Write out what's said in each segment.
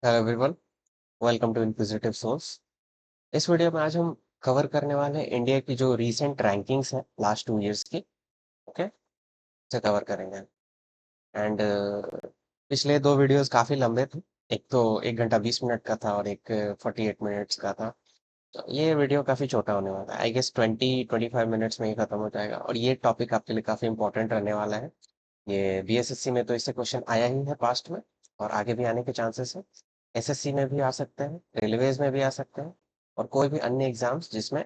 Hello everyone, welcome to inquisitive source. इस वीडियो में आज हम कवर करने वाले हैं इंडिया की जो रीसेंट रैंकिंग्स है लास्ट 2 इयर्स की। ओके, इसे कवर करेंगे। एंड पिछले दो वीडियोस काफ़ी लंबे थे। एक तो 1 घंटा 20 मिनट का था और एक 48 मिनट्स का था। तो ये वीडियो काफ़ी छोटा होने वाला है। आई गेस 20-25 मिनट्स में ही ख़त्म हो जाएगा और ये टॉपिक आपके लिए काफ़ी इंपॉर्टेंट रहने वाला है। ये बीएसएससी में तो इससे क्वेश्चन आया ही है पास्ट में, और आगे भी आने के चांसेस है। एसएससी में भी आ सकते हैं, रेलवेज में भी आ सकते हैं, और कोई भी अन्य एग्जाम्स जिसमें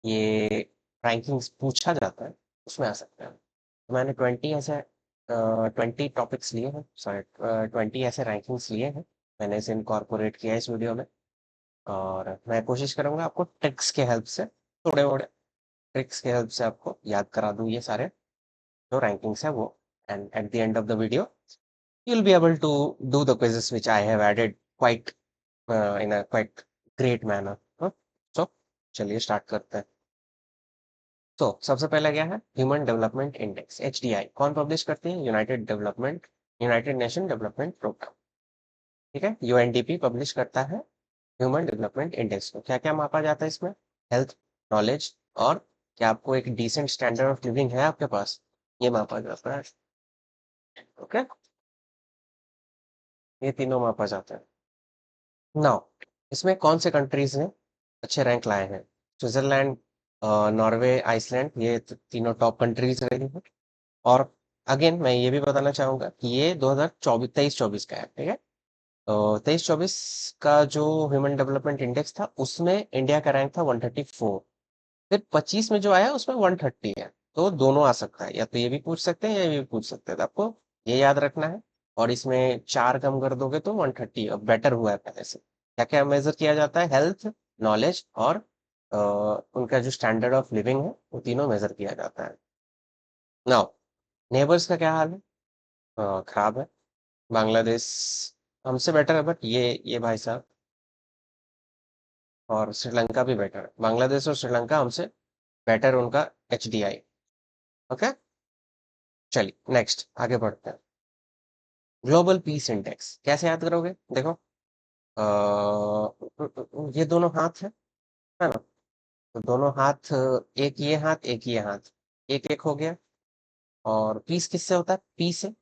ये रैंकिंग्स पूछा जाता है उसमें आ सकते हैं। तो मैंने 20 टॉपिक्स लिए हैं, सॉरी 20 ऐसे रैंकिंग्स लिए हैं। मैंने इसे इनकॉर्पोरेट किया है इस वीडियो में, और मैं कोशिश करूंगा आपको ट्रिक्स के हेल्प से, थोड़े थोड़े ट्रिक्स के हेल्प से आपको याद करा दूं ये सारे जो रैंकिंग्स है वो। And at the end of the video you'll be able to do the quizzes which I have added quite in a quite great manner. So चलिए स्टार्ट करते हैं। तो सबसे पहला क्या है, ह्यूमन डेवलपमेंट इंडेक्स HDI कौन पब्लिश करती है? United Nation development program. ठीक है, UNDP पब्लिश करता है ह्यूमन डेवलपमेंट इंडेक्स को। क्या क्या मापा जाता है इसमें? हेल्थ, नॉलेज, और क्या आपको एक डिसेंट स्टैंडर्ड ऑफ लिविंग है आपके पास, ये मापा जाता है। ओके, ये तीनों मापा जाता है। नाउ इसमें कौन से कंट्रीज ने अच्छे रैंक लाए हैं? स्विट्जरलैंड, नॉर्वे, आइसलैंड, ये तीनों टॉप कंट्रीज रही हैं। और अगेन मैं ये भी बताना चाहूंगा कि ये 2024 23-24 का है। ठीक है, तो 23-24 का जो ह्यूमन डेवलपमेंट इंडेक्स था उसमें इंडिया का रैंक था 134। फिर 25 में जो आया उसमें 130 है। तो दोनों आ सकता है, या तो ये भी पूछ सकते हैं या ये भी पूछ सकते हैं, तो आपको ये याद रखना है। और इसमें 4 कम कर दोगे तो 130 अब बेटर हुआ है पहले से। क्या क्या मेजर किया जाता है? हेल्थ, नॉलेज और उनका जो स्टैंडर्ड ऑफ लिविंग है वो तीनों मेजर किया जाता है। नाउ नेबर्स का क्या हाल है? खराब है। बांग्लादेश हमसे बेटर है, बट ये भाई साहब, और श्रीलंका भी बेटर है। बांग्लादेश और श्रीलंका हमसे बेटर उनका HDI। ओके, चलिए नेक्स्ट आगे बढ़ते हैं। ग्लोबल पीस इंडेक्स कैसे याद करोगे? देखो, ये दोनों हाथ है ना? तो दोनों हाथ, एक ये हाथ एक ये हाथ, एक एक हो गया। और पीस किससे होता है? पी से,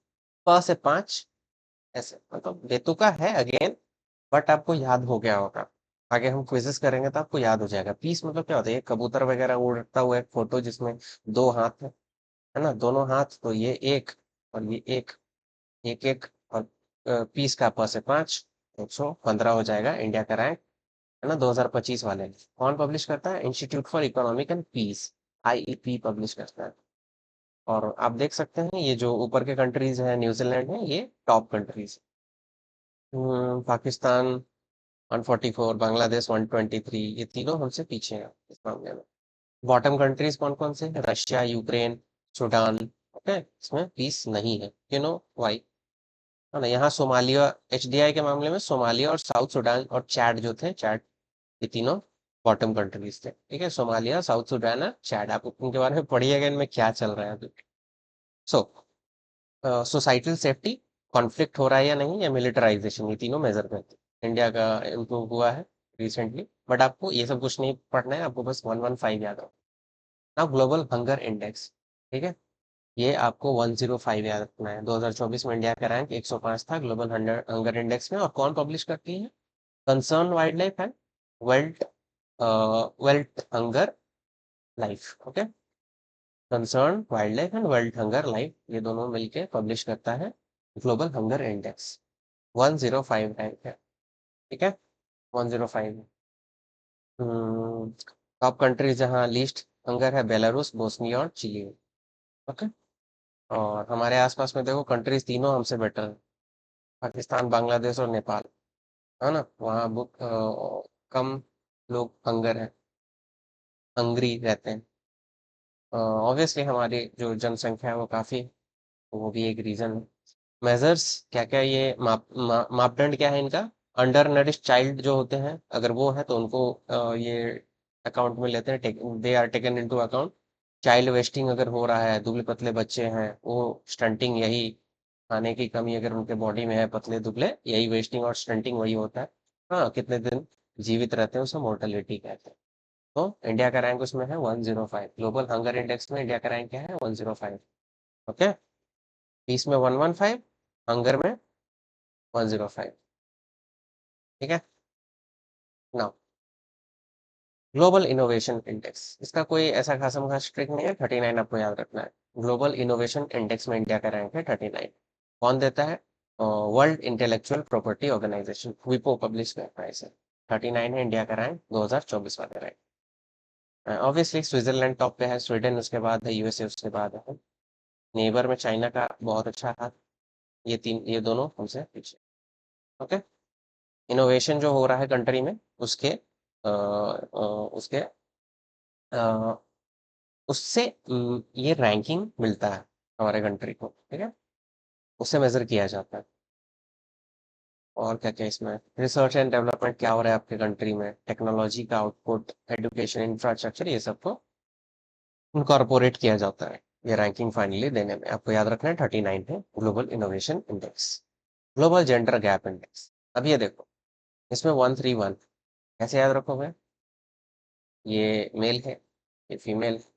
प से 5, ऐसे मतलब बेतुका है अगेन, बट आपको याद हो गया होगा। आगे हम क्विजेस करेंगे तो आपको याद हो जाएगा। पीस मतलब क्या होता है? ये कबूतर वगैरह उड़ता हुआ एक फोटो जिसमें दो हाथ है ना, दोनों हाथ, तो ये एक और ये एक, एक एक, और पीस का प से 5, 115 हो जाएगा इंडिया का रैंक, है ना? 2025 वाले कौन पब्लिश करता है? Institute for economic and peace, IEP publish करता है। और आप देख सकते हैं ये जो ऊपर के कंट्रीज हैं, न्यूजीलैंड है, ये टॉप कंट्रीज। पाकिस्तान 144, बांग्लादेश 123, ये तीनों हमसे पीछे हैं इस मामले में। बॉटम कंट्रीज कौन कौन से हैं? Russia, Ukraine, Sudan. ओके, इसमें पीस नहीं है। वाई? है ना, यहाँ सोमालिया, HDI के मामले में सोमालिया और साउथ सूडान और चैड जो थे, चैड, ये तीनों बॉटम कंट्रीज थे। ठीक है, सोमालिया, साउथ सूडान है, चैड। आप उनके बारे में पढ़िएगा इनमें क्या चल रहा है अभी। सो सोसाइटल सेफ्टी, कॉन्फ्लिक्ट हो रहा है या नहीं, या मिलिटराइजेशन, ये तीनों मेजर करते हैं। इंडिया का इम्प्रूव हुआ है रिसेंटली, बट आपको ये सब कुछ नहीं पढ़ना है, आपको बस 115 याद रखना। ना ग्लोबल हंगर इंडेक्स, ठीक है, ये आपको 105 याद रखना है। 2024 में इंडिया का रैंक 105 था ग्लोबल हंगर इंडेक्स में। और कौन पब्लिश करती है? Concern wild life and world world hunger life. Okay, concern wild life and world hunger life, ये दोनों मिलके पब्लिश करता है ग्लोबल हंगर इंडेक्स। 105 रैंक है। ठीक है, 105। टॉप कंट्रीज जहाँ लीस्ट हंगर है, बेलारूस, बोस्निया और चिली। ओके, और हमारे आसपास में देखो कंट्रीज तीनों हमसे बेटर है। पाकिस्तान, बांग्लादेश और नेपाल, है ना? वहाँ कम लोग हंगर है, हंगरी रहते हैं। ऑब्वियसली हमारी जो जनसंख्या है वो काफ़ी, वो भी एक रीज़न है। मेजर्स क्या क्या, ये मापदंड क्या है इनका? अंडर नरिश्ड चाइल्ड जो होते हैं, अगर वो है तो उनको ये अकाउंट में लेते हैं, they are taken into account. Child wasting अगर हो रहा है, दुबले पतले बच्चे हैं, वो स्टंटिंग, यही खाने की कमी अगर उनके बॉडी में है, पतले दुबले, यही वेस्टिंग और स्टंटिंग वही होता है। हाँ, कितने दिन जीवित रहते हैं उसे मोर्टेलिटी कहते हैं। तो इंडिया का रैंक उसमें है 105। ग्लोबल हंगर इंडेक्स में इंडिया का रैंक क्या है? 105। ओके, पीस में 115, हंगर में 105। ठीक है ना। ग्लोबल इनोवेशन इंडेक्स, इसका कोई ऐसा खासा खास ट्रिक नहीं है, 39 आपको याद रखना है। ग्लोबल इनोवेशन इंडेक्स में इंडिया का रैंक है 39। कौन देता है? वर्ल्ड इंटेलेक्चुअल प्रॉपर्टी ऑर्गेनाइजेशन, विपो पब्लिश करता है इसे। 39 है इंडिया का रैंक, 2024 वाला रैंक। ऑब्वियसली स्विट्जरलैंड टॉप पे है, स्वीडन उसके बाद है, यूएसए उसके बाद है। नेबर में चाइना का बहुत अच्छा हाथ। ये दोनों हमसे पीछे। ओके, इनोवेशन जो हो रहा है कंट्री में, उसके उससे ये रैंकिंग मिलता है हमारे कंट्री को। ठीक है, उससे मेजर किया जाता है। और क्या क्या इसमें रिसर्च एंड डेवलपमेंट क्या हो रहा है आपके कंट्री में, टेक्नोलॉजी का आउटपुट, एजुकेशन, इंफ्रास्ट्रक्चर, ये सबको इनकॉर्पोरेट किया जाता है ये रैंकिंग फाइनली देने में। आपको याद रखना है 39 है global innovation index. Global gender gap index, अब ये देखो, इसमें 131 कैसे याद रखोगे? ये मेल है, ये फीमेल है।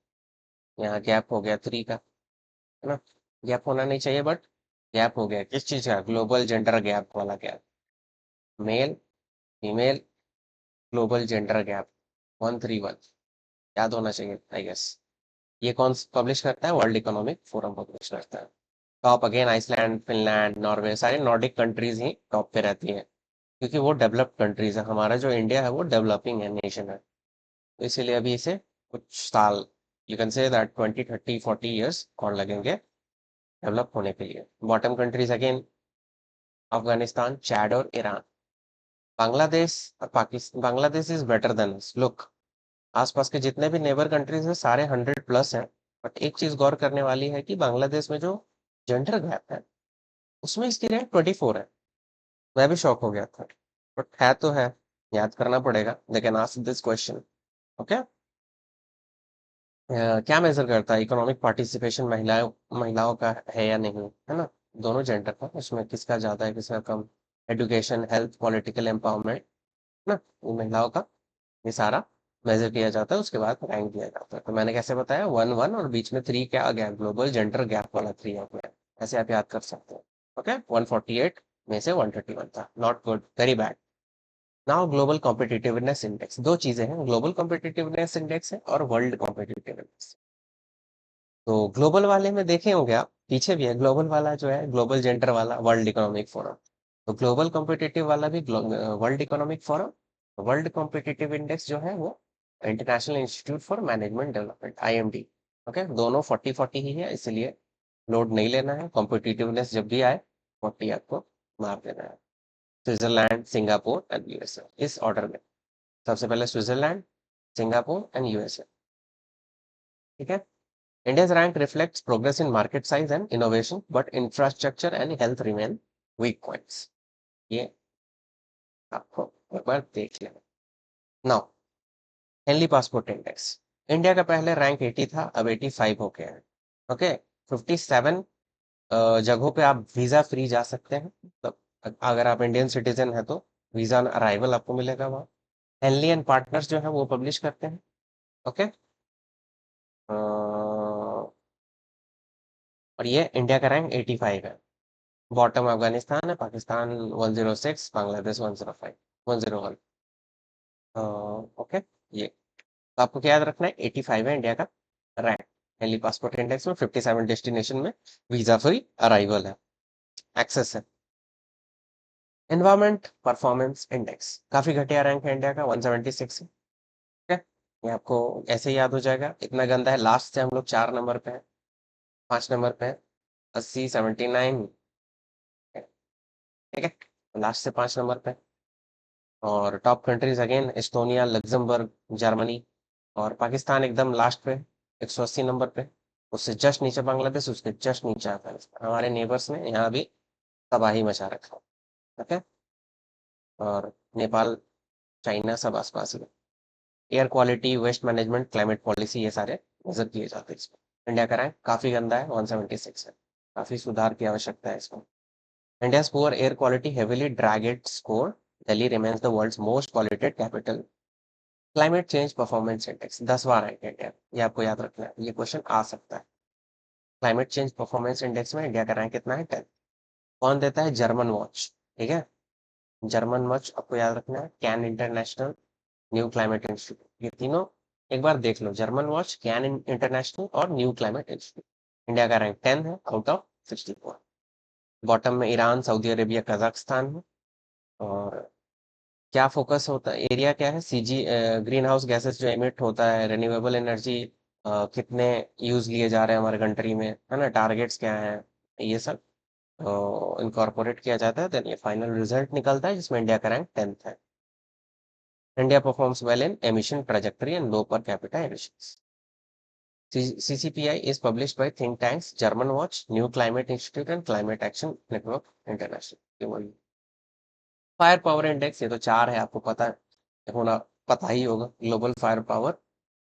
यहाँ गैप हो गया 3 का, है ना। गैप होना नहीं चाहिए बट गैप हो गया, किस चीज का? ग्लोबल जेंडर गैप वाला gap. Male, female, global gender gap 131 याद होना चाहिए आई गेस। ये कौन पब्लिश करता है? वर्ल्ड इकोनॉमिक फोरम पब्लिश करता है। Top again Iceland, Finland, Norway, सारी नॉर्डिक कंट्रीज ही टॉप पे रहती हैं, क्योंकि वो डेवलप्ड कंट्रीज है। हमारा जो इंडिया है वो डेवलपिंग है, नेशन है। तो इसीलिए अभी इसे कुछ साल, you can say that 20, 30, 40 years और लगेंगे डेवलप होने के लिए। Bottom countries again Afghanistan, Chad और ईरान। बांग्लादेश और Pakistan, Bangladesh is better than look. आसपास के जितने भी नेबर कंट्रीज हैं सारे 100+ हैं। बट एक चीज गौर करने वाली है कि बांग्लादेश में जो जेंडर गैप है उसमें इसकी रैंक 24 है। मैं भी शॉक हो गया था, बट है तो है, याद करना पड़ेगा। They can ask this question. Okay, क्या मेजर करता है? इकोनॉमिक पार्टिसिपेशन महिलाओं महिलाओं का है या नहीं, है ना। दोनों जेंडर का, उसमें किसका ज्यादा है किसका कम। एजुकेशन, हेल्थ, पॉलिटिकल एम्पावरमेंट, ना, ये महिलाओं का ये सारा मेजर किया जाता है, उसके बाद रैंक दिया जाता है। तो मैंने कैसे बताया, 1 1 और बीच में 3 क्या आ गया? ग्लोबल जेंडर गैप वाला 3 आ गया। ऐसे आप याद कर सकते हैं। ओके, 148 में से 131 था, not good, very bad. Now global competitiveness index, दो चीजें हैं, ग्लोबल कॉम्पिटिटिवनेस इंडेक्स है और वर्ल्ड कॉम्पिटिटिवनेस। तो ग्लोबल वाले में देखे होंगे आप, पीछे भी है ग्लोबल वाला जो है, ग्लोबल जेंडर वाला वर्ल्ड इकोनॉमिक फोरम। तो ग्लोबल कॉम्पिटिटिव वाला भी world economic forum. World competitive index जो है वो international institute for management development, IMD। Okay, दोनों 40 40 ही है, इसलिए लोड नहीं लेना है। कॉम्पिटिटिवनेस जब भी आए 40 आपको मार देना है। स्विट्जरलैंड, सिंगापुर एंड यूएसए, इस ऑर्डर में। सबसे पहले स्विट्जरलैंड, सिंगापुर एंड यूएसए। ठीक है। India's rank reflects progress in market size and innovation, but infrastructure and health remain weak points. ये आपको एक बार देख लेना। Now Henley passport index, India का पहले रैंक 80 था, अब 85 हो गया है। ओके, 57 जगहों पे आप वीजा फ्री जा सकते हैं। तो अगर आप इंडियन सिटीजन है तो वीजा अराइवल आपको मिलेगा वहाँ। हेनली एंड पार्टनर्स जो है वो पब्लिश करते हैं। ओके, और ये इंडिया का रैंक 85 है। बॉटम अफगानिस्तान है, पाकिस्तान 106, बांग्लादेश 105, 101। ओके, ये तो आपको क्या याद रखना है, 85 है इंडिया का रैंक। दिल्ली पासपोर्ट इंडेक्स में 57 डेस्टिनेशन में वीजा फ्री अराइवल है, एक्सेस है। एनवायरमेंट परफॉर्मेंस इंडेक्स, काफी घटिया रैंक है इंडिया का, 176 है। ठीक है, ये आपको ऐसे ही याद हो जाएगा, इतना गंदा है। लास्ट से हम लोग 4 नंबर पे हैं, 5 नंबर पे हैं, 80, 79। ठीक है, लास्ट से 5 नंबर पे। और top countries again Estonia, Luxembourg, Germany. और पाकिस्तान एकदम लास्ट पे, 180 नंबर पे। उससे जस्ट नीचे बांग्लादेश, उसके जस्ट नीचे अफगानिस्तान। हमारे नेबर्स ने यहाँ भी तबाही मचा रखा है। ओके, और नेपाल, चाइना सब आसपास में। Air quality, waste management, climate policy, ये सारे नजर किए जाते हैं इसमें। इंडिया का रैंक काफी गंदा है, 176 है। काफी सुधार की आवश्यकता है इसमें। India's poor air quality heavily drag its score. Delhi remains the world's most polluted capital. Climate change performance index 10वां रैंक है इंडिया, ये आपको याद रखना है, ये क्वेश्चन आ सकता है। क्लाइमेट चेंज परफॉर्मेंस इंडेक्स में इंडिया का रैंक कितना है? 10। कौन देता है? German watch. ठीक है, जर्मन वॉच आपको याद रखना है, can international, new climate institute, ये तीनों एक बार देख लो, जर्मन वॉच, कैन इंटरनेशनल और न्यू क्लाइमेट इंस्टीट्यूट। इंडिया का रैंक 10 है आउट ऑफ 64। बॉटम में ईरान, सऊदी अरेबिया, कजाकिस्तान है। और क्या फोकस होता है, एरिया क्या है? सीजी, ग्रीन हाउस गैसेस जो एमिट होता है, रिन्यूएबल एनर्जी कितने यूज लिए जा रहे हैं हमारे कंट्री में, है ना, टारगेट्स क्या हैं, ये सब इनकॉर्पोरेट किया जाता है, देन ये फाइनल रिजल्ट निकलता है जिसमें इंडिया का रैंक 10th है। India performs well in emission trajectory and low per capita emissions. CCPI is published by think tanks German Watch, New Climate Institute and Climate Action Network International। Fire power index, ये तो 4 है, आपको पता होना, पता ही होगा, global fire power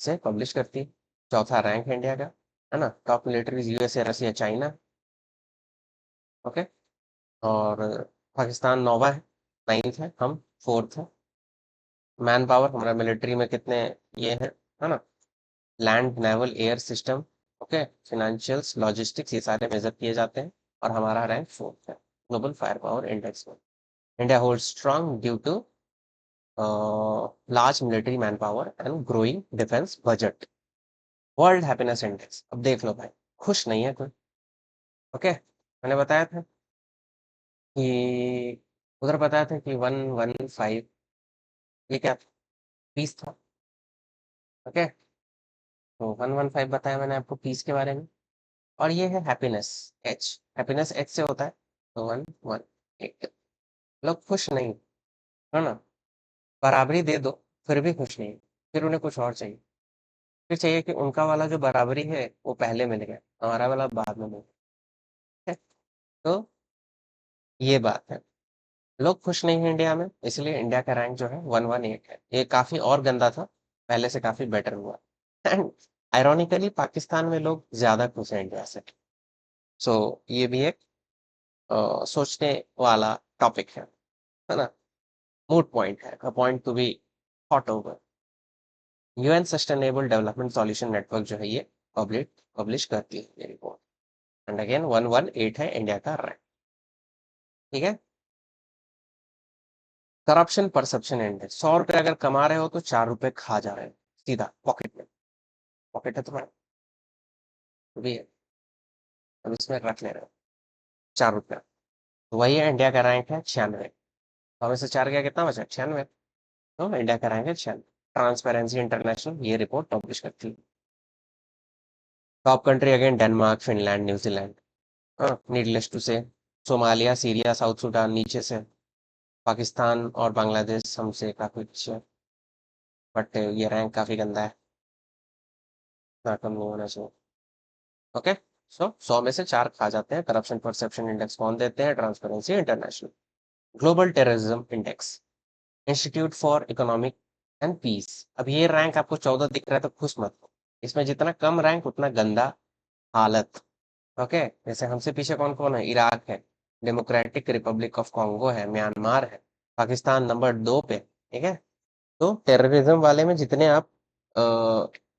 से publish करती है। चौथा रैंक है इंडिया का, है ना। टॉप मिलिट्रीज यूएसए, रसिया, चाइना। ओके। और पाकिस्तान 9वां है, 9th है, हम 4th है। मैन पावर हमारा मिलिट्री में कितने ये है ना, land, naval, air system, okay, financials, logistics, ये सारे मेजर किए जाते हैं। और हमारा रैंक 4th है ग्लोबल फायर पावर इंडेक्स में। India hold strong due to large military manpower and growing defence budget. World happiness index, अब देख लो भाई, खुश नहीं है कोई। ओके, मैंने बताया था कि उधर बताया था कि 115, ये क्या पीस था। ओके, तो 115 बताया मैंने आपको पीस के बारे में। और ये है हैप्पीनेस, एच, हैप्पीनेस एच से होता है, तो 118। लोग खुश नहीं, है ना। बराबरी दे दो फिर भी खुश नहीं, फिर उन्हें कुछ और चाहिए। फिर चाहिए कि उनका वाला जो बराबरी है वो पहले मिल गया, हमारा वाला बाद में मिल गया। तो ये बात है, लोग खुश नहीं है इंडिया में, इसलिए इंडिया का रैंक जो है 118 है। ये काफी और गंदा था, पहले से काफी बेटर हुआ। एंड आयरॉनिकली पाकिस्तान में लोग ज्यादा खुश हैं इंडिया से। सो ये भी एक सोचने वाला टॉपिक है ना, मूड पॉइंट है, a point to be thought over. UN sustainable development solution network जो है ये पब्लिश करती है ये रिपोर्ट। एंड अगेन 118 है इंडिया का रैंक। ठीक है। करप्शन परसेप्शन इंडेक्स, 100 रुपए अगर कमा रहे हो तो 4 रुपए खा जा रहे हो सीधा पॉकेट में। पॉकेट है तुम्हारा, तो भी है, अब इसमें रख ले रहे हो 4 रुपया। तो वही है, इंडिया का रैंक है 96। तो हमें से 4 गया, कितना बचा? 96। तो इंडिया का रैंक है 96। ट्रांसपेरेंसी इंटरनेशनल ये रिपोर्ट पब्लिश करती है। Top country again Denmark, Finland, New Zealand, needless to say. Somalia, Syria, South Sudan नीचे से। पाकिस्तान और बांग्लादेश हमसे काफी पीछे, बट ये रैंक काफी गंदा है, इतना कम नहीं होना चाहिए। ओके, सो 100 में से 4 खा जाते हैं। करप्शन परसेप्शन इंडेक्स कौन देते हैं? Transparency International. Global terrorism index, institute for economic and peace. अब ये रैंक आपको 14 दिख रहा है तो खुश मत हो, इसमें जितना कम रैंक उतना गंदा हालत। ओके, जैसे हमसे पीछे कौन कौन है? इराक है, डेमोक्रेटिक रिपब्लिक ऑफ कॉन्गो है, म्यांमार है, पाकिस्तान नंबर 2 पे। ठीक है। तो टेररिज्म वाले में जितने आप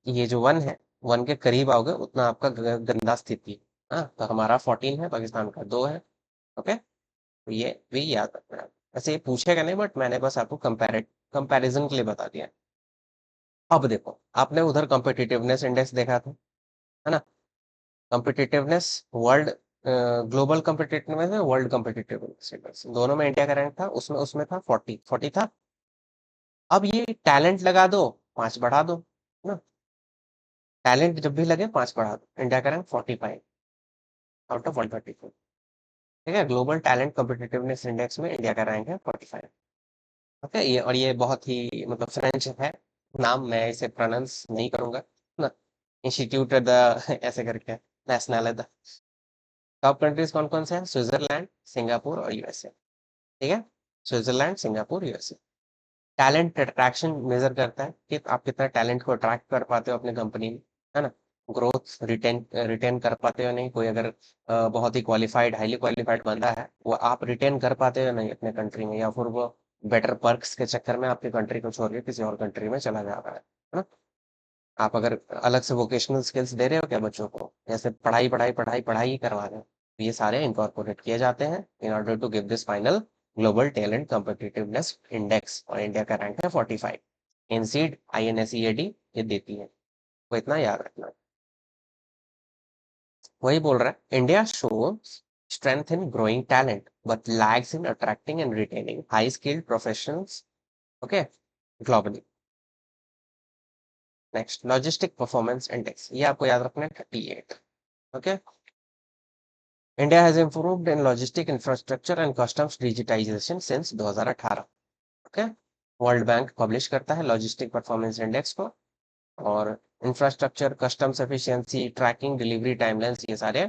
ये जो 1 है, 1 के करीब आओगे उतना आपका गंदा स्थिति है। हाँ, तो हमारा 14 है, पाकिस्तान का 2 है। ओके, तो ये भी याद रखना है। वैसे ये पूछेगा नहीं, बट मैंने बस आपको कंपैरिजन के लिए बता दिया। अब देखो, आपने उधर कॉम्पिटिटिवनेस इंडेक्स देखा था, है ना। कॉम्पिटिटिवनेस वर्ल्ड, ग्लोबल कॉम्पिटिटिवनेस है, वर्ल्ड कॉम्पिटिटिवनेस इंडेक्स, दोनों में इंडिया का रैंक था, उसमें उसमें था 40 था। अब ये टैलेंट लगा दो, 5 बढ़ा दो ना, टैलेंट जब भी लगे 5 बढ़ा दो। इंडिया का रैंक 45 आउट ऑफ 134। ठीक है, ग्लोबल टैलेंट कॉम्पिटिटिवनेस इंडेक्स में इंडिया का रैंक है 45। ओके, ये और ये बहुत ही मतलब फ्रेंच है नाम, मैं इसे प्रोनाउंस नहीं करूंगा ना। इंस्टीट्यूट द ऐसे करके नेशनल है। टॉप कंट्रीज कौन कौन से हैं? स्विट्जरलैंड, सिंगापुर और यूएसए। ठीक है, Switzerland, Singapore, USA. Talent attraction measure करता है कि आप कितना टैलेंट को अट्रैक्ट कर पाते हो अपने कंपनी में, है ना। ग्रोथ रिटेन रिटेन कर पाते हो नहीं, कोई अगर बहुत ही क्वालिफाइड हाईली क्वालिफाइड बंदा है, वो आप रिटेन कर पाते हो नहीं अपने कंट्री में, या फिर वो बेटर पर्क्स के चक्कर में आपकी कंट्री को छोड़ के किसी और कंट्री में चला जा रहा है ना। आप अगर अलग से वोकेशनल स्किल्स दे रहे हो क्या बच्चों को, जैसे पढ़ाई पढ़ाई पढ़ाई पढ़ाई ही करवा रहे हो, तो ये सारे इंकॉर्पोरेट किए जाते हैं in order to give this final global talent competitiveness index, और इंडिया का रैंक है 45। एनसीड INSEAD ये देती है, तो इतना याद रखना। वही बोल रहा है, India shows strength in growing talent but lags in attracting and retaining high skilled professionals, okay, globally. Next, logistic performance index, ये आपको याद रखना है 38, okay. India has improved in logistic infrastructure and customs digitisation since 2018, okay. World Bank publish करता है logistic performance index को, और infrastructure, customs efficiency, tracking, delivery timelines, ये सारे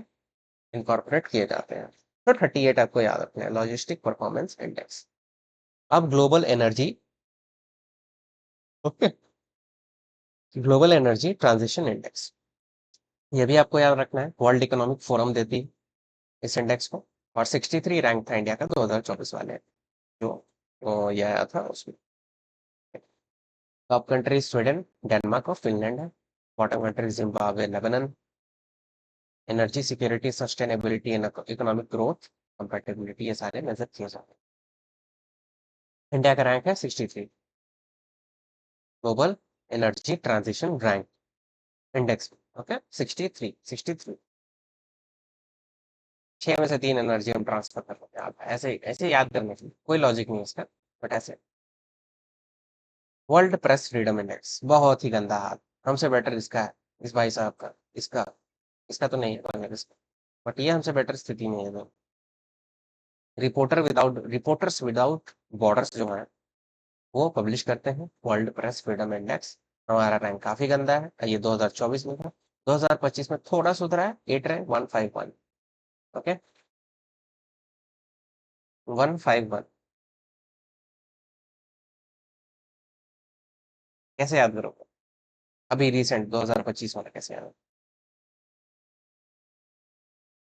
इनकॉर्पोरेट किए जाते हैं। तो 38 आपको याद रखना है, लॉजिस्टिक परफॉर्मेंस इंडेक्स। अब global energy, okay, global energy transition index, ये भी आपको याद रखना है, वर्ल्ड इकोनॉमिक फोरम देती है इस इंडेक्स को, और 63 रैंक था इंडिया का 2024 वाले जो ये आया था उसमें। टॉप कंट्री स्वीडन, डेनमार्क और फिनलैंड है। Bottom country Zimbabwe, Lebanon. Energy security, sustainability and economic growth, compatibility, ये सारे मेजर किए जाते हैं। इंडिया का रैंक है 63, global energy transition rank index, okay, 63 63। 6 में से 3 एनर्जी हम ट्रांसफर कर सकते हैं, आप ऐसे ऐसे याद करने की कोई लॉजिक नहीं है इसका, बट ऐसे। वर्ल्ड प्रेस फ्रीडम इंडेक्स, बहुत ही गंदा हाल, हमसे बेटर इसका है, इस भाई साहब का, इसका इसका तो नहीं है बांग्लादेश का, बट ये हमसे बेटर स्थिति में है। तो रिपोर्टर्स विदाउट बॉर्डर्स जो है, वो पब्लिश करते हैं वर्ल्ड प्रेस फ्रीडम इंडेक्स। हमारा रैंक काफी गंदा है, ये 2024 में था, 2025 में थोड़ा सुधरा है, 8 रैंक 151, ओके, 151। कैसे याद करोगे, अभी रिसेंट 2025 वाला कैसे याद?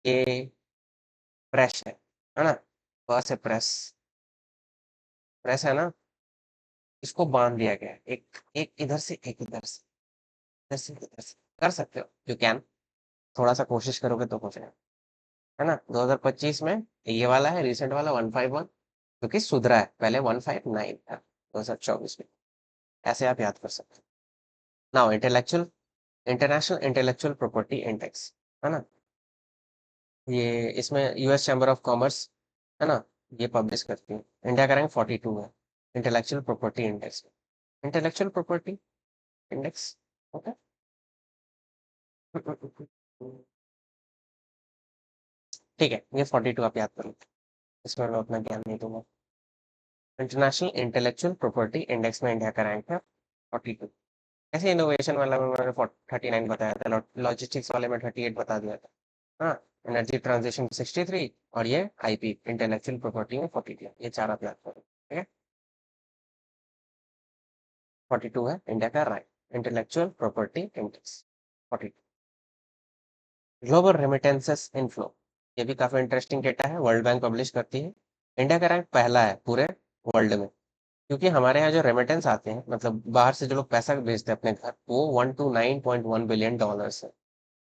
ये प्रेस है ना, बस है प्रेस, प्रेस है ना, इसको बांध दिया गया है, एक एक इधर से एक इधर से, इधर से इधर से, कर सकते हो यू कैन, थोड़ा सा कोशिश करोगे तो हो जाएगा, है ना। 2025 में ये वाला है रिसेंट वाला 151, क्योंकि सुधरा है, पहले 159 था 2024 में, ऐसे आप याद कर सकते हो। Now intellectual, international intellectual property index, है ना, ये इसमें US चैम्बर ऑफ कॉमर्स, है ना, ये पब्लिश करती है। इंडिया का रैंक 42 है intellectual property index, intellectual property index, okay. ठीक है, ये 42 आप याद करो, इसमें मैं उतना ज्ञान नहीं दूंगा। इंटरनेशनल इंटेलेक्चुअल प्रॉपर्टी इंडेक्स में इंडिया का रैंक है 42। ऐसे इनोवेशन वाला में मैंने 39 बताया था, लॉजिस्टिक्स वाले में 38 बता दिया था, हाँ। एनर्जी ट्रांजिशन 63, और ये IP इंटेलेक्चुअल प्रॉपर्टी में 42, ये चार आप याद करो, ठीक है। 42 है इंडिया का rank, intellectual property index 42। Global remittances inflow, ये भी काफी इंटरेस्टिंग डेटा है, वर्ल्ड बैंक पब्लिश करती है। इंडिया का रैंक पहला है पूरे वर्ल्ड में, क्योंकि हमारे यहाँ जो रेमिटेंस आते हैं, मतलब बाहर से जो लोग पैसा भेजते हैं अपने घर, वो 129.1 बिलियन डॉलर्स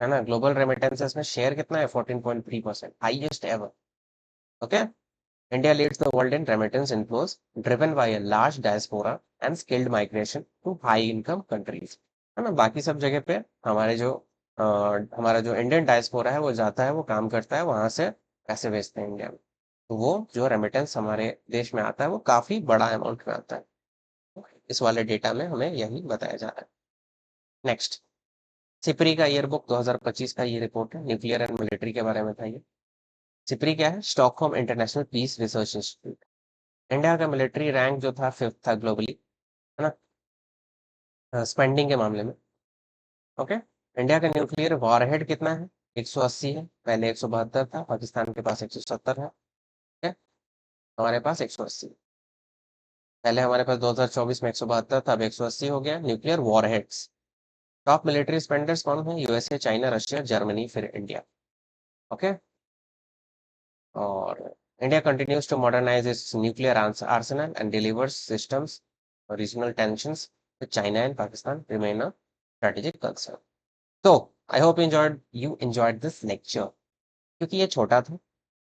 है ना। ग्लोबल रेमिटेंसेस में शेयर कितना है, 14.3%, highest ever, okay. India leads the world in remittance inflows driven by a large diaspora and skilled migration to high income countries, है ना। बाकी सब जगह पे हमारे जो हमारा जो इंडियन डायस्पोरा है वो जाता है, वो काम करता है, वहां से पैसे भेजते हैं इंडिया में, तो वो जो रेमिटेंस हमारे देश में आता है वो काफी बड़ा अमाउंट में आता है। इस वाले डेटा में हमें यही बताया जा रहा है। नेक्स्ट, सिपरी का ईयर बुक 2025 का ये रिपोर्ट है, न्यूक्लियर एंड मिलिट्री के बारे में था ये। सिपरी क्या है, Stockholm International Peace Research Institute. India का मिलिट्री रैंक जो था 5th था ग्लोबली, है ना, स्पेंडिंग के मामले में, ओके। इंडिया का न्यूक्लियर वॉरहेड कितना है, 180 है, पहले 172 था, पाकिस्तान के पास 170 है, ठीक है, हमारे पास 180। पहले हमारे पास 2024 में 172 था, अब 180 हो गया nuclear warheads, top military spenders कौन है? यूएसए, चाइना, रशिया, जर्मनी, फिर इंडिया। ओके। और India continues to modernize its nuclear arsenal and delivers systems. Regional tensions with China and Pakistan remain a strategic concern. So I hope you enjoyed this lecture, क्योंकि ये छोटा था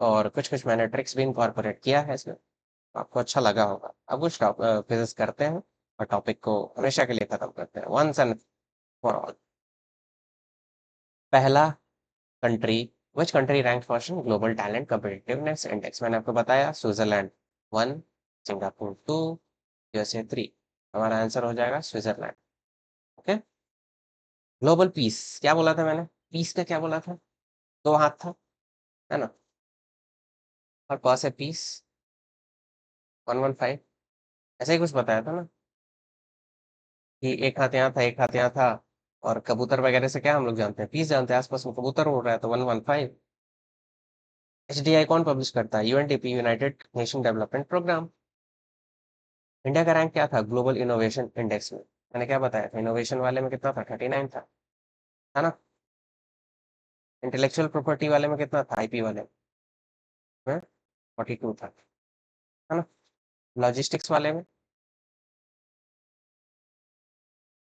और कुछ कुछ मैंने ट्रिक्स भी इनकॉर्पोरेट किया है इसमें, आपको अच्छा लगा होगा। अब कुछ क्विजेस करते हैं और टॉपिक को हमेशा के लिए खत्म करते हैं, वंस एंड फॉर ऑल। पहला country, which country rank first in global talent competitiveness index? मैंने आपको बताया स्विट्जरलैंड 1, सिंगापुर 2, यूएसए 3। हमारा आंसर हो जाएगा स्विट्जरलैंड। ओके। ग्लोबल पीस क्या बोला था मैंने? पीस का क्या बोला था? दो हाथ था, है ना? और पास है पीस 115, ऐसा ही कुछ बताया था ना कि एक हाथ यहाँ था एक हाथ यहाँ था। और कबूतर वगैरह से क्या हम लोग जानते हैं? पीस जानते हैं, आसपास में कबूतर उड़ रहा है तो 115। एचडीआई कौन पब्लिश करता है? UNDP, United Nation development program. India का रैंक क्या था ग्लोबल इनोवेशन इंडेक्स में? मैंने क्या बताया था? इनोवेशन वाले में कितना था? 39 था, है ना? इंटेलेक्चुअल प्रॉपर्टी वाले में कितना था? आईपी वाले में 42 था, है ना? लॉजिस्टिक्स वाले में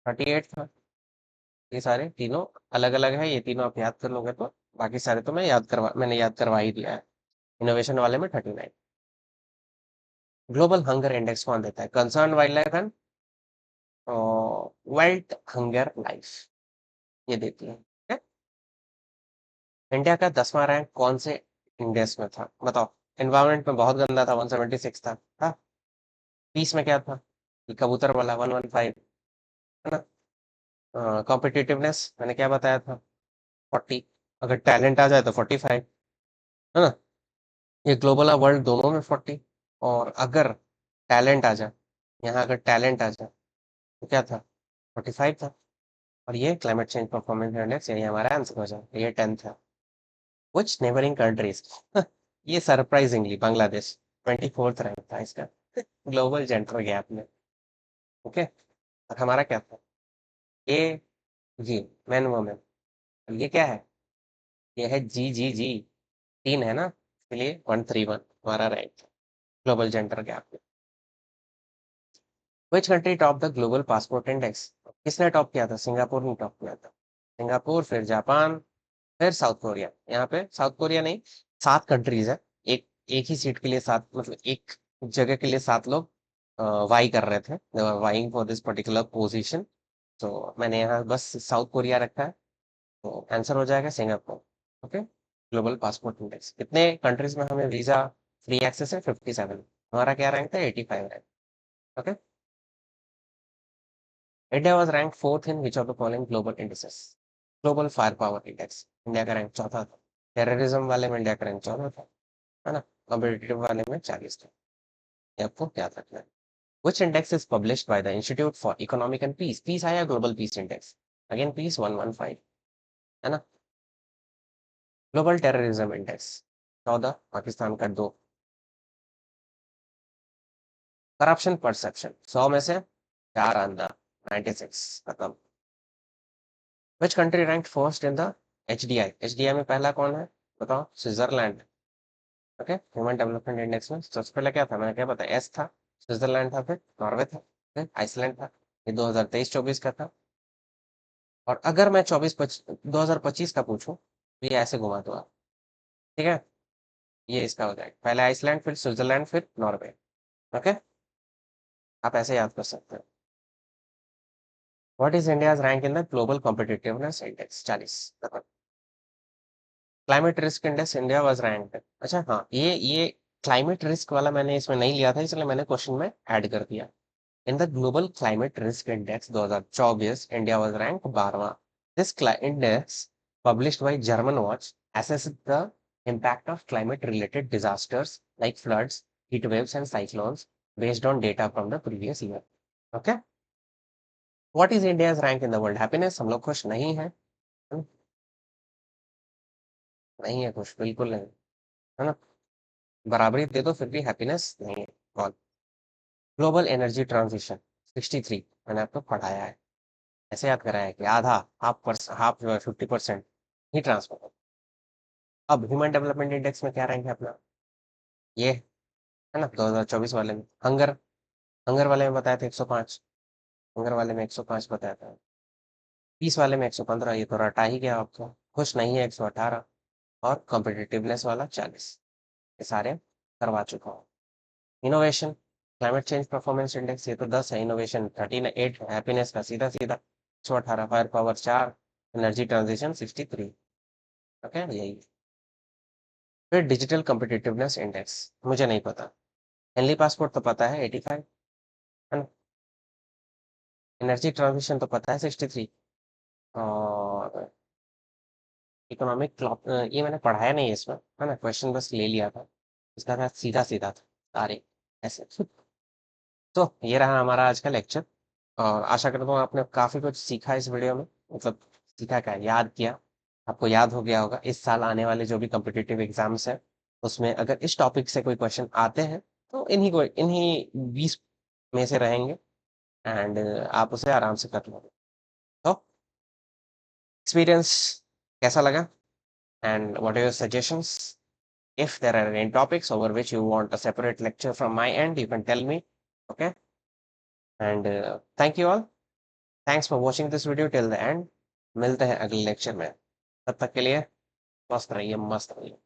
38 था। ये सारे तीनों अलग अलग है, ये तीनों आप याद कर लोगे तो बाकी सारे तो मैंने याद करवा ही दिया है। इनोवेशन वाले में 39। ग्लोबल हंगर इंडेक्स कौन देता है? Concern wild life and world hunger life, ये देती है। ठीक है? इंडिया का 10वां रैंक कौन से इंडेक्स में था बताओ? एनवायरमेंट में बहुत गंदा था, 176 था। हाँ। पीस में क्या था? ये कबूतर वाला 115, है ना? कॉम्पिटिटिवनेस मैंने क्या बताया था? 40। अगर टैलेंट आ जाए तो 45, है ना? ये ग्लोबल और वर्ल्ड दोनों में 40। और अगर टैलेंट आ जाए, यहाँ अगर टैलेंट आ जाए तो क्या था? 45 था। और ये क्लाइमेट चेंज परफॉर्मेंस इंडेक्स, यही हमारा आंसर हो जाए, ये 10 था। विच नेबरिंग कंट्रीज ये सरप्राइजिंगली बांग्लादेश 24th रैंक था इसका ग्लोबल जेंडर गैप में। ओके। और हमारा क्या था? ये जी, मैन वुमेन। ये क्या है? ये है जी जी जी, 3 है ना, इसलिए 131 हमारा रैंक था ग्लोबल जेंडर गैप में। Which country top the global passport index? किसने टॉप किया था? सिंगापुर ने टॉप किया था। सिंगापुर, फिर जापान, फिर साउथ कोरिया। यहाँ पे साउथ कोरिया नहीं, 7 कंट्रीज है। एक एक ही सीट के लिए 7, मतलब एक जगह के लिए 7 लोग वाई कर रहे थे, vying for this particular position. तो मैंने यहाँ बस साउथ कोरिया रखा है, तो आंसर हो जाएगा Singapore. Okay. Global passport index, कितने कंट्रीज में हमें वीजा फ्री एक्सेस है? 57। हमारा क्या रैंक था? 85 rank. Okay. India was rank 4th in which of the following global indices? Global fire power index, India का रैंक चौथा था। टेररिज्म वाले में इंडिया का रैंक 14 था, है ना? कॉम्पिटिटिव वाले में 40 था। ये आपको याद रखना है। Which index is published by the Institute for Economic and Peace? Peace आया, global peace index. Again peace 115, है ना? ग्लोबल टेररिज्म इंडेक्स 14, पाकिस्तान का 2। करप्शन परसेप्शन 100 में से 4 अंदर, 96 खत्म। Which country ranked first in the HDI? HDI में पहला कौन है बताओ? Switzerland. Okay. Human development index में सबसे पहले क्या था? मैंने क्या बताया? एस था, स्विट्जरलैंड था, फिर नॉर्वे था, फिर आइसलैंड था। ये 2023-24 का था। और अगर मैं 2025 का पूछूं तो ये ऐसे घुमा दूंगा। ठीक है? ये इसका हो जाएगा, पहले आइसलैंड, फिर स्विट्जरलैंड, फिर नॉर्वे। ओके। आप ऐसे याद कर सकते हैं। What is India's rank in the global competitiveness index? 40। Climate risk index, India was ranked. अच्छा हाँ, ये क्लाइमेट रिस्क वाला मैंने इसमें नहीं लिया था, इसलिए मैंने क्वेश्चन में ऐड कर दिया। In the global climate risk index 2024, India was rank 12वां। This index published by German Watch assesses the impact of climate related disasters like floods, heat waves and cyclones based on data from the previous year. Okay. What is India's rank in the world happiness? हम लोग खुश नहीं है? नहीं है खुश, बिल्कुल नहीं, है ना? बराबरी दे दो फिर भी हैप्पीनेस नहीं है। ग्लोबल एनर्जी ट्रांजिशन 63, मैंने आपको पढ़ाया है। ऐसे याद कराया कि आधा हाफ 50% ही ट्रांसफर। अब ह्यूमन डेवलपमेंट इंडेक्स में क्या रैंक है अपना, ये है ना 2024 वाले में। हंगर, हंगर वाले में बताया था 105, हंगर वाले में 105 बताया था। पीस वाले में 115, ये तो रटा ही गया आपको। खुश नहीं है 118, और कॉम्पिटिटिवनेस वाला 40, ये सारे करवा चुका हूँ। Innovation, climate change performance index, ये तो 10 है। इनोवेशन 38 है। हैप्पीनेस का सीधा सीधा 118, fire power 4, energy transition 63। Okay, यही। फिर डिजिटल कॉम्पिटिटिवनेस इंडेक्स, मुझे नहीं पता। हेनली पासपोर्ट तो पता है 85, है ना। एनर्जी ट्रांजिशन तो पता है 63, और इकोनॉमिक क्लॉक ये मैंने पढ़ाया नहीं है इसमें, है ना, क्वेश्चन बस ले लिया था। इसका था सीधा सीधा था सारे ऐसे। तो ये रहा हमारा आज का लेक्चर, और आशा करता हूँ आपने काफी कुछ सीखा इस वीडियो में। मतलब सीखा क्या, याद किया। आपको याद हो गया होगा इस साल आने वाले जो भी कॉम्पिटिटिव एग्जाम्स हैं, उसमें अगर इस टॉपिक से कोई क्वेश्चन आते हैं तो इन्हीं 20 में से रहेंगे, एंड आप उसे आराम से कर लोगे। तो एक्सपीरियंस कैसा लगा, and what are your suggestions? If there are any topics over which you want a separate lecture from my end, you can tell me. Okay. And thank you all. Thanks for watching this video till the end. मिलते हैं अगले lecture में, तब तक के लिए मस्त रहिए, मस्त रहिए।